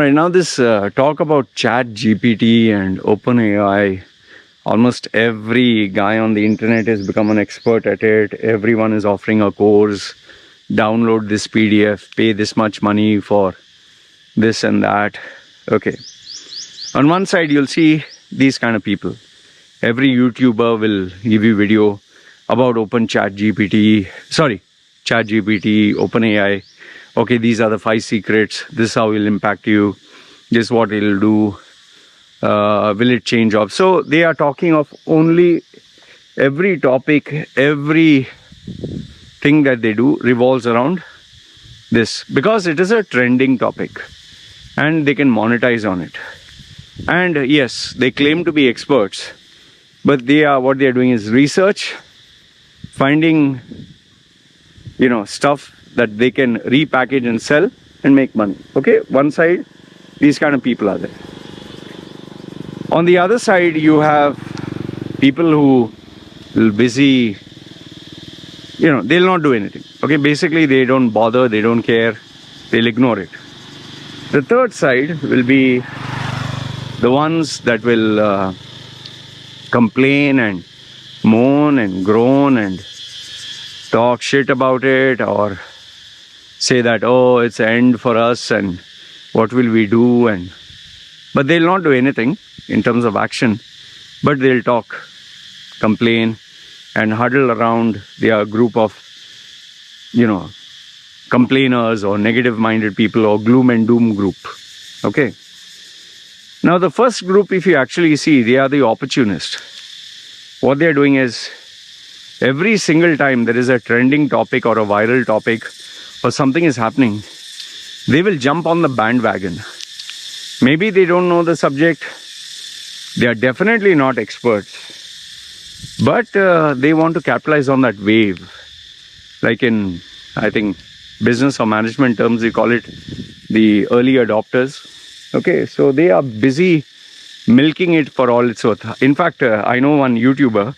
right, now this talk about Chat GPT and OpenAI, almost every guy on the internet has become an expert at it. Everyone is offering a course, download this PDF, pay this much money for this and that. Okay. On one side, you'll see these kind of people. Every YouTuber will give you video about Chat GPT, OpenAI. Okay, these are the 5 secrets. This is how it will impact you. This is what it will do. Will it change jobs? So they are talking of only every topic, every thing that they do revolves around this, because it is a trending topic and they can monetize on it. And yes, they claim to be experts, but what they are doing is research, finding stuff that they can repackage and sell and make money. Okay, one side, these kind of people are there. On the other side, you have people who will busy, they'll not do anything. Okay, basically they don't bother, they don't care, they'll ignore it. The third side will be the ones that will complain and moan and groan and talk shit about it, or say that, oh, it's the end for us and what will we do, but they'll not do anything in terms of action, but they'll talk, complain, and huddle around their group of complainers or negative minded people or gloom and doom group. Okay, now the first group, if you actually see, they are the opportunists. What they're doing is, every single time there is a trending topic or a viral topic or something is happening, they will jump on the bandwagon. Maybe they don't know the subject, they are definitely not experts, but they want to capitalize on that wave. Like in, I think, business or management terms, we call it the early adopters. Okay, so they are busy milking it for all it's worth. In fact, I know one YouTuber,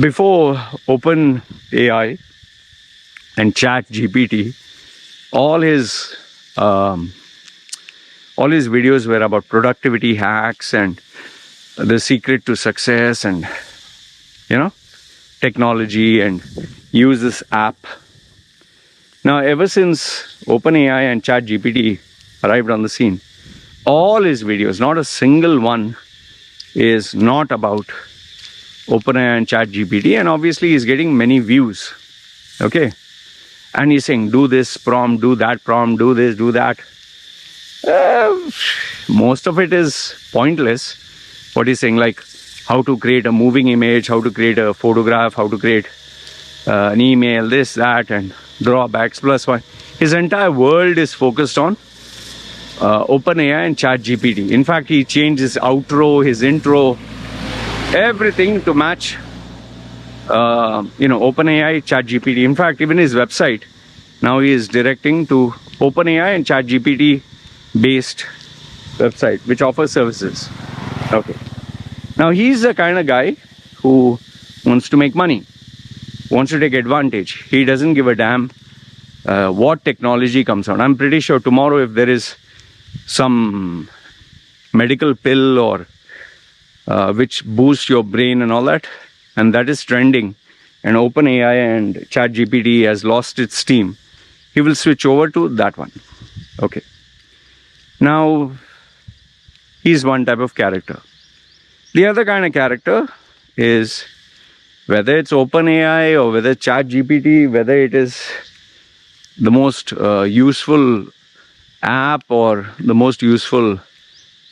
before OpenAI and Chat GPT, all his videos were about productivity hacks and the secret to success and technology, and use this app. Now, ever since OpenAI and Chat GPT arrived on the scene, all his videos, not a single one, is not about OpenAI and Chat GPT, and obviously he's getting many views. Okay, and he's saying, do this prompt, do that prompt, do this, do that. Most of it is pointless. What he's saying, like how to create a moving image, how to create a photograph, how to create an email, this, that, and drawbacks, plus one. His entire world is focused on OpenAI and Chat GPT. In fact, he changed his outro, his intro, everything to match OpenAI, Chat GPT. In fact, even his website now he is directing to OpenAI and Chat GPT based website which offers services. Okay, now he's the kind of guy who wants to make money, wants to take advantage. He doesn't give a damn what technology comes out. I'm pretty sure tomorrow, if there is some medical pill or which boosts your brain and all that, and that is trending, and OpenAI and ChatGPT has lost its steam, he will switch over to that one. Okay, now he's one type of character. The other kind of character is, whether it's OpenAI or whether ChatGPT, whether it is the most useful app or the most useful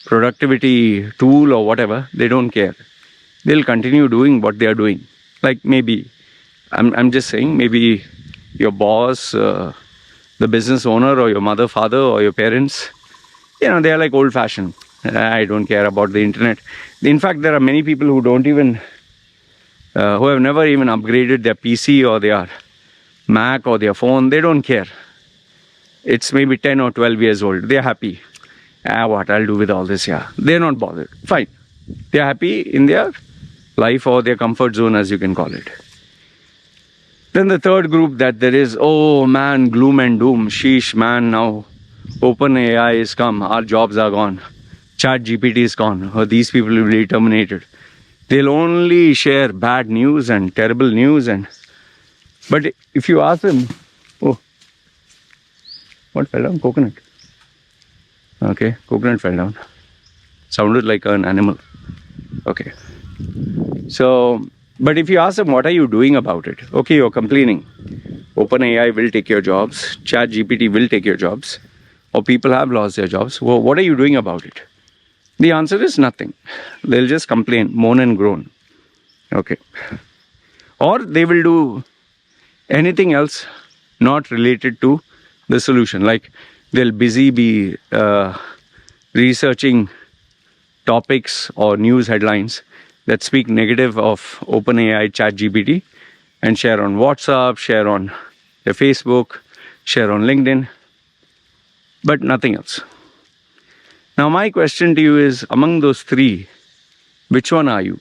productivity tool or whatever, they don't care. They'll continue doing what they are doing. Like maybe, I'm just saying, maybe your boss, the business owner, or your mother, father, or your parents, they are like old fashioned. I don't care about the internet. In fact, there are many people who don't even, who have never even upgraded their PC or their Mac or their phone. They don't care. It's maybe 10 or 12 years old. They're happy. What I'll do with all this, yeah. They're not bothered. Fine. They're happy in their life or their comfort zone, as you can call it. Then the third group that there is, oh man, gloom and doom. Sheesh, man, now OpenAI is come, our jobs are gone, Chat GPT is gone, or these people will be terminated. They'll only share bad news and terrible news. But if you ask them, oh, what fell down? Coconut. Okay, coconut fell down. Sounded like an animal. Okay. So, but if you ask them, what are you doing about it? Okay, you're complaining. OpenAI will take your jobs. Chat GPT will take your jobs. Or people have lost their jobs. Well, what are you doing about it? The answer is nothing. They'll just complain, moan and groan. Okay. Or they will do anything else not related to the solution. Like they'll busy be researching topics or news headlines that speak negative of OpenAI Chat GPT and share on WhatsApp, share on their Facebook, share on LinkedIn, but nothing else. Now my question to you is, among those three, which one are you?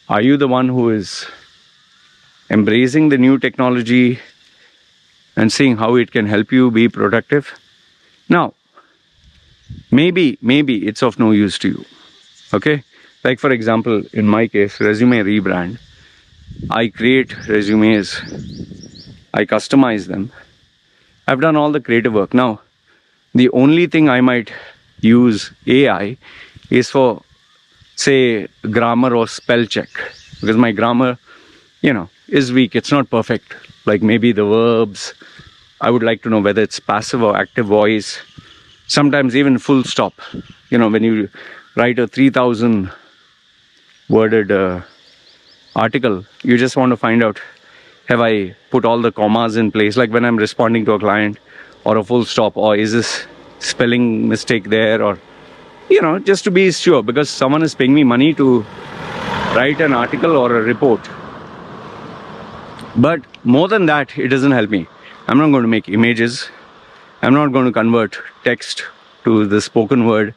Are you the one who is embracing the new technology and seeing how it can help you be productive? Now, maybe it's of no use to you. Okay? Like for example, in my case, resume rebrand. I create resumes, I customize them. I've done all the creative work. Now, the only thing I might use AI is for, say, grammar or spell check. Because my grammar, is weak. It's not perfect. Like maybe the verbs, I would like to know whether it's passive or active voice. Sometimes even full stop. When you write a 3,000 worded article, you just want to find out, have I put all the commas in place? Like when I'm responding to a client, or a full stop, or is this spelling mistake there, or, just to be sure, because someone is paying me money to write an article or a report. But more than that, it doesn't help me. I'm not going to make images. I'm not going to convert text to the spoken word.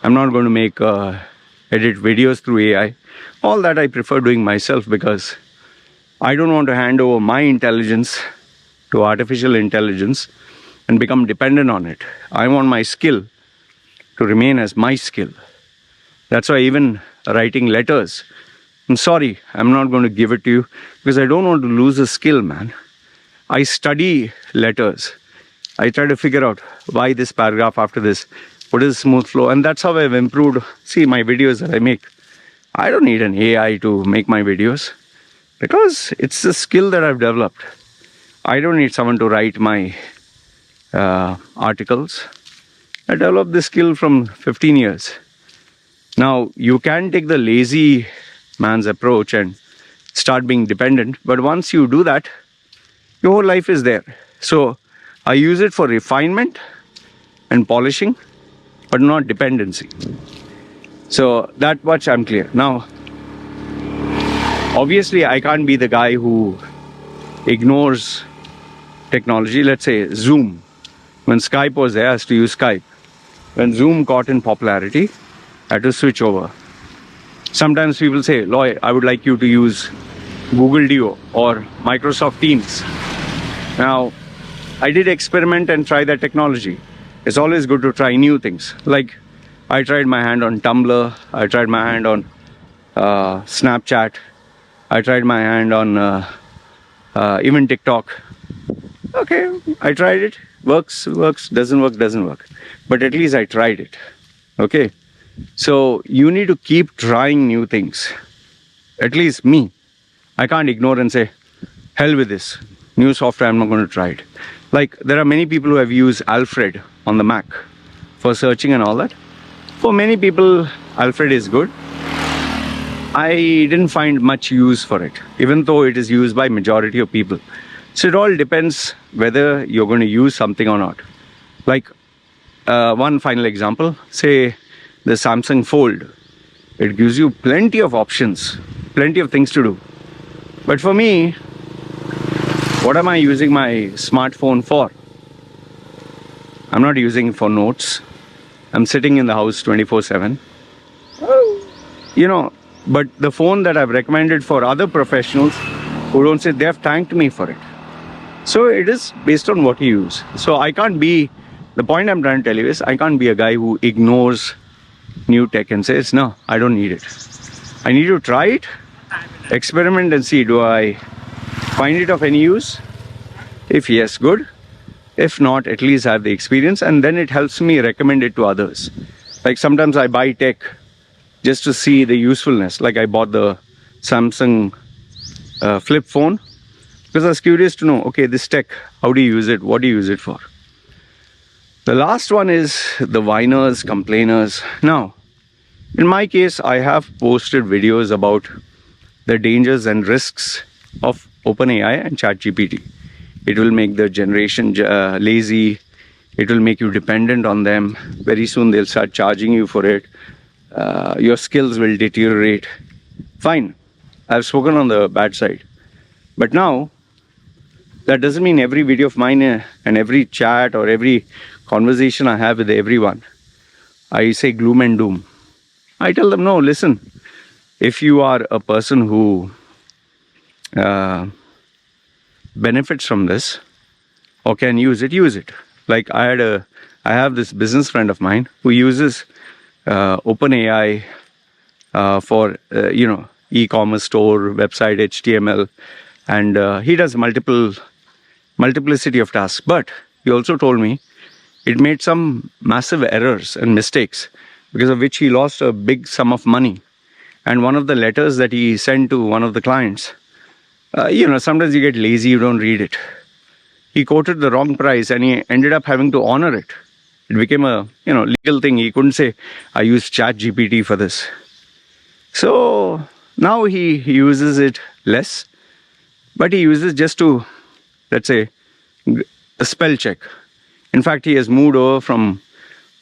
I'm not going to make edit videos through AI. All that I prefer doing myself, because I don't want to hand over my intelligence to artificial intelligence and become dependent on it. I want my skill to remain as my skill. That's why even writing letters, I'm sorry, I'm not going to give it to you, because I don't want to lose a skill, man. I study letters. I try to figure out why this paragraph after this, what is smooth flow, and that's how I've improved. See, my videos that I make, I don't need an AI to make my videos, because it's a skill that I've developed. I don't need someone to write my articles. I developed this skill from 15 years. Now, you can take the lazy man's approach and start being dependent, but once you do that, your whole life is there. So I use it for refinement and polishing, but not dependency. So that much I'm clear. Now, obviously, I can't be the guy who ignores technology. Let's say Zoom. When Skype was there, I used to use Skype. When Zoom got in popularity, I had to switch over. Sometimes people say, Loy, I would like you to use Google Duo or Microsoft Teams. Now, I did experiment and try that technology. It's always good to try new things. Like, I tried my hand on Tumblr. I tried my hand on Snapchat. I tried my hand on even TikTok. Okay, I tried it. Works, doesn't work. But at least I tried it. Okay. So you need to keep trying new things. At least me. I can't ignore and say, hell with this. New software, I'm not going to try it. Like, there are many people who have used Alfred on the Mac for searching and all that. For many people, Alfred is good. I didn't find much use for it, even though it is used by majority of people. So it all depends whether you're going to use something or not. Like, one final example, say the Samsung Fold. It gives you plenty of options, plenty of things to do. But for me, what am I using my smartphone for? I'm not using it for notes. I'm sitting in the house 24/7. But the phone that I've recommended for other professionals who don't say, they have thanked me for it. So it is based on what you use. So I can't be the point I'm trying to tell you is I can't be a guy who ignores new tech and says, no, I don't need it. I need to try it, experiment and see, do I find it of any use? If yes, good. If not, at least have the experience, and then it helps me recommend it to others. Like sometimes I buy tech just to see the usefulness. Like I bought the Samsung flip phone because I was curious to know, okay, this tech, how do you use it? What do you use it for? The last one is the whiners, complainers. Now, in my case, I have posted videos about the dangers and risks of OpenAI and ChatGPT. It will make the generation lazy. It will make you dependent on them. Very soon they'll start charging you for it. Your skills will deteriorate. Fine, I've spoken on the bad side. But now, that doesn't mean every video of mine and every chat or every conversation I have with everyone, I say gloom and doom. I tell them, no, listen, if you are a person who benefits from this or can use it, use it. Like I have this business friend of mine who uses OpenAI for e-commerce store, website, HTML, and he does multiplicity of tasks. But he also told me it made some massive errors and mistakes because of which he lost a big sum of money. And one of the letters that he sent to one of the clients, sometimes you get lazy, you don't read it. He quoted the wrong price and he ended up having to honor it. It became a legal thing. He couldn't say, I used Chat GPT for this. So now he uses it less, but he uses just to, let's say, a spell check. In fact, he has moved over from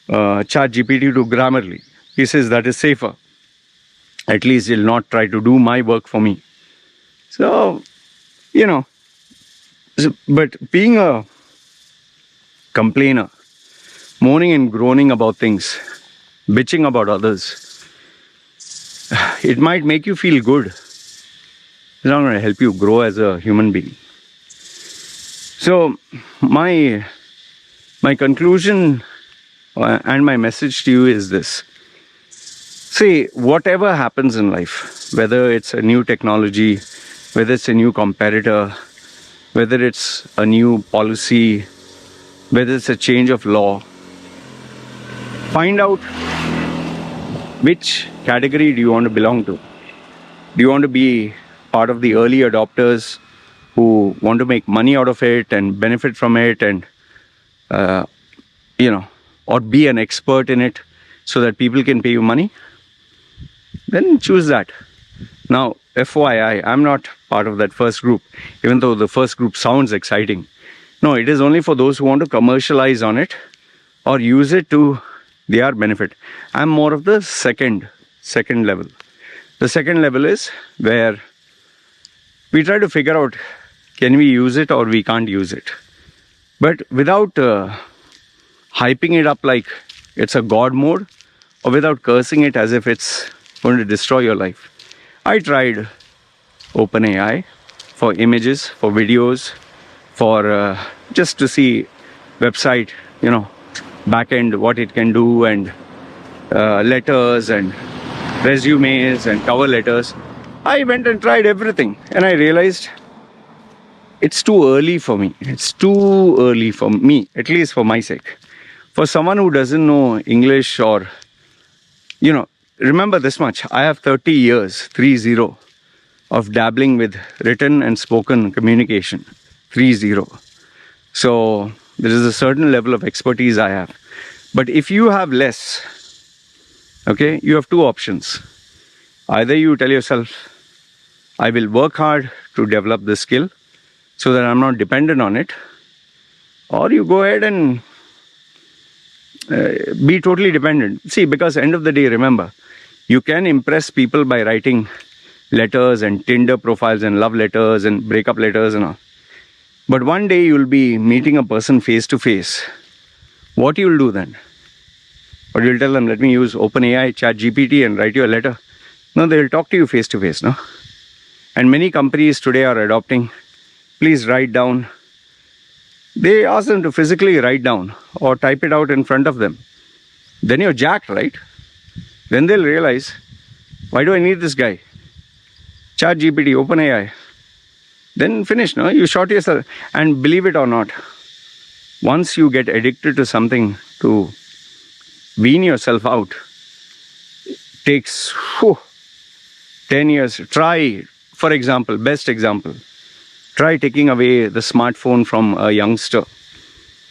Chat GPT to Grammarly. He says that is safer. At least he'll not try to do my work for me. So, but being a complainer, moaning and groaning about things, bitching about others, it might make you feel good. It's not going to help you grow as a human being. So, my conclusion and my message to you is this. See, whatever happens in life, whether it's a new technology, whether it's a new competitor, whether it's a new policy, whether it's a change of law, find out which category do you want to belong to. Do you want to be part of the early adopters who want to make money out of it and benefit from it and, or be an expert in it so that people can pay you money? Then choose that. Now, FYI, I'm not part of that first group, even though the first group sounds exciting. No, it is only for those who want to commercialize on it or use it to their benefit. I'm more of the second level. The second level is where we try to figure out, can we use it or we can't use it? But without hyping it up like it's a god mode, or without cursing it as if it's going to destroy your life. I tried OpenAI for images, for videos, for just to see website, backend, what it can do, and letters and resumes and cover letters. I went and tried everything and I realized it's too early for me. It's too early for me, at least for my sake. For someone who doesn't know English or, remember this much, I have 30 years, 30, of dabbling with written and spoken communication, 30. So there is a certain level of expertise I have. But if you have less, okay, you have two options. Either you tell yourself, I will work hard to develop this skill so that I'm not dependent on it, or you go ahead and be totally dependent. See, because end of the day, remember, you can impress people by writing letters and Tinder profiles and love letters and breakup letters and all. But one day you'll be meeting a person face to face. What you'll do then? Or you'll tell them, let me use OpenAI, Chat GPT and write you a letter. No, they'll talk to you face to face, no? And many companies today are adopting, please write down They ask them to physically write down or type it out in front of them. Then you're jacked, right? Then they'll realize, why do I need this guy? Chat GPT, OpenAI. Then finish, no? You short yourself. And believe it or not, once you get addicted to something, to wean yourself out, takes 10 years. Try, for example, best example, try taking away the smartphone from a youngster,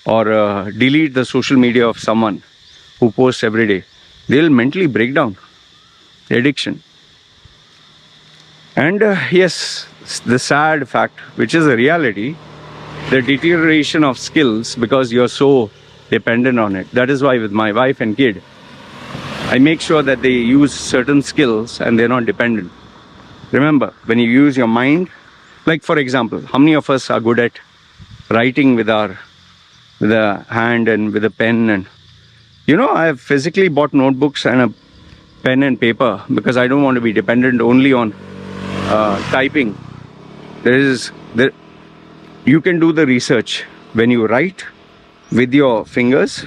or delete the social media of someone who posts every day. They'll mentally break down. Addiction. And yes, the sad fact, which is a reality, the deterioration of skills because you're so dependent on it. That is why with my wife and kid, I make sure that they use certain skills and they're not dependent. Remember, when you use your mind, like for example, how many of us are good at writing with a hand and with a pen? And I have physically bought notebooks and a pen and paper because I don't want to be dependent only on typing. You can do the research when you write with your fingers,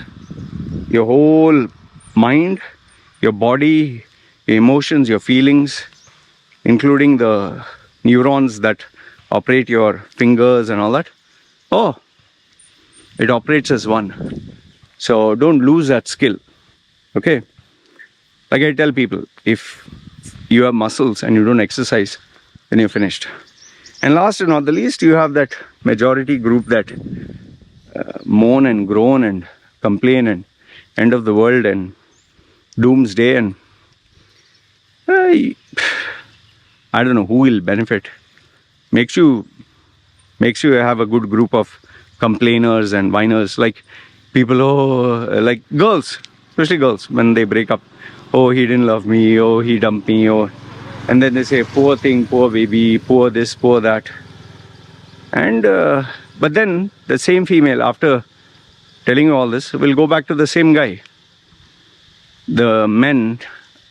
your whole mind, your body, your emotions, your feelings, including the neurons that operate your fingers and all that. Oh, it operates as one. So don't lose that skill. Okay? Like I tell people, if you have muscles and you don't exercise, then you're finished. And last and not the least, you have that majority group that moan and groan and complain and end of the world and doomsday, and I don't know who will benefit. Makes you have a good group of complainers and whiners, like people, like girls, especially girls, when they break up. Oh, he didn't love me. Oh, he dumped me. Oh, and then they say, poor thing, poor baby, poor this, poor that. And but then the same female, after telling you all this, will go back to the same guy. The men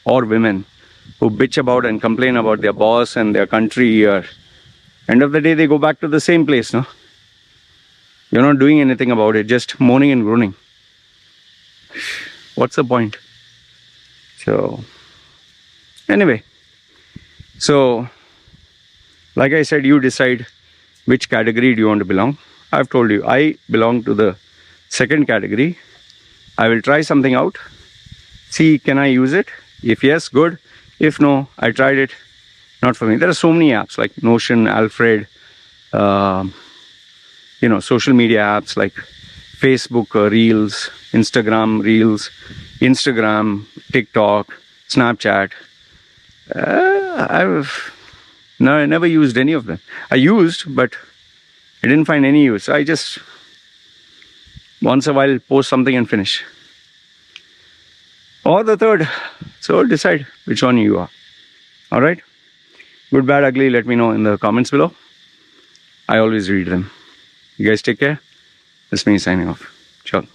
or women who bitch about and complain about their boss and their country, or end of the day, they go back to the same place, no? You're not doing anything about it, just moaning and groaning. What's the point? So, anyway. So, like I said, you decide which category do you want to belong. I've told you, I belong to the second category. I will try something out. See, can I use it? If yes, good. If no, I tried it, not for me. There are so many apps like Notion, Alfred, social media apps like Facebook Reels, Instagram Reels, Instagram, TikTok, Snapchat. I never used any of them. I used, but I didn't find any use. I just once a while post something and finish. Or the third. So decide which one you are. All right? Good, bad, ugly, let me know in the comments below. I always read them. You guys take care. This is me signing off. Ciao.